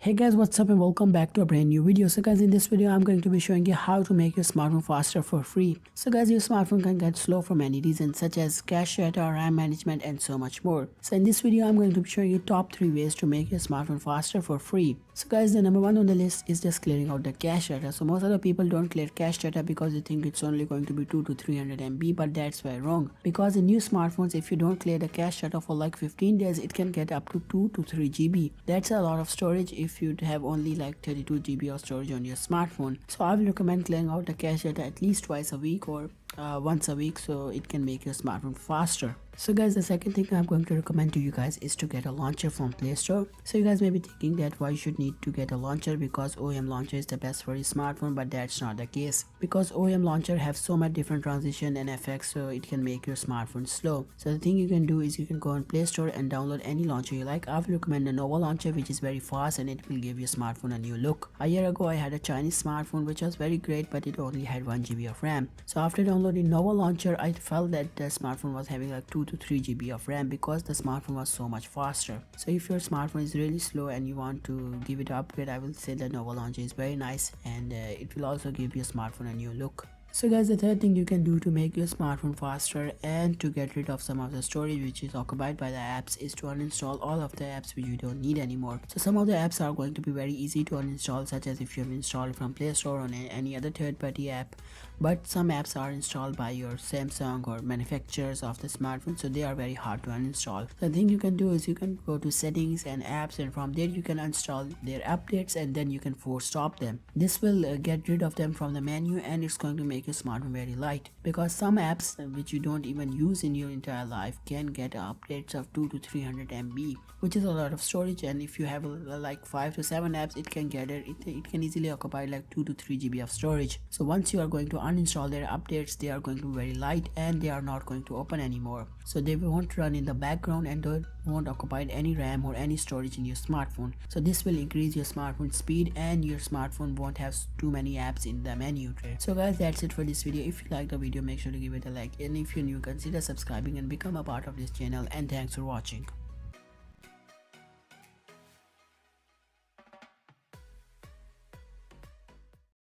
Hey guys, what's up and welcome back to a brand new video. So guys, in this video I'm going to be showing you how to make your smartphone faster for free. So guys, your smartphone can get slow for many reasons such as cache data, RAM management and so much more. So in this video I'm going to be showing you top 3 ways to make your smartphone faster for free. So guys, the number one on the list is just clearing out the cache data. So most of the people don't clear cache data because they think it's only going to be 2 to 300 MB, but that's very wrong. Because in new smartphones, if you don't clear the cache data for like 15 days, it can get up to 2 to 3 GB. That's a lot of storage if you'd have only like 32 GB of storage on your smartphone. So I will recommend clearing out the cache data at least twice a week or once a week so it can make your smartphone faster. So guys, the second thing I'm going to recommend to you guys is to get a launcher from Play Store. So you guys may be thinking that why you should need to get a launcher because OEM launcher is the best for your smartphone, but that's not the case because OEM launcher have so much different transition and effects, so it can make your smartphone slow. So the thing you can do is you can go on Play Store and download any launcher you like. I will recommend the Nova launcher, which is very fast and it will give your smartphone a new look. A year ago I had a Chinese smartphone which was very great, but it only had 1 GB of RAM. So after downloading Nova launcher, I felt that the smartphone was having like 2 to 3 GB of RAM because the smartphone was so much faster. So if your smartphone is really slow and you want to give it an upgrade, I will say that Nova launcher is very nice and it will also give your smartphone a new look. So guys, the third thing you can do to make your smartphone faster and to get rid of some of the storage which is occupied by the apps is to uninstall all of the apps which you don't need anymore. So some of the apps are going to be very easy to uninstall, such as if you have installed from Play Store or any other third-party app, but some apps are installed by your Samsung or manufacturers of the smartphone, so they are very hard to uninstall. The thing you can do is you can go to settings and apps, and from there you can uninstall their updates and then you can force stop them. This will get rid of them from the menu and it's going to make your smartphone very light, because some apps which you don't even use in your entire life can get updates of 2 to 300 MB, which is a lot of storage, and if you have like 5 to 7 apps, it can get it can easily occupy like 2 to 3 GB of storage. So once you are going to uninstall their updates, they are going to be very light and they are not going to open anymore, so they won't run in the background and they won't occupy any RAM or any storage in your smartphone. So this will increase your smartphone speed and your smartphone won't have too many apps in the menu tray. So guys, that's it for this video. If you like the video, make sure to give it a like, and if you're new, consider subscribing and become a part of this channel, and thanks for watching.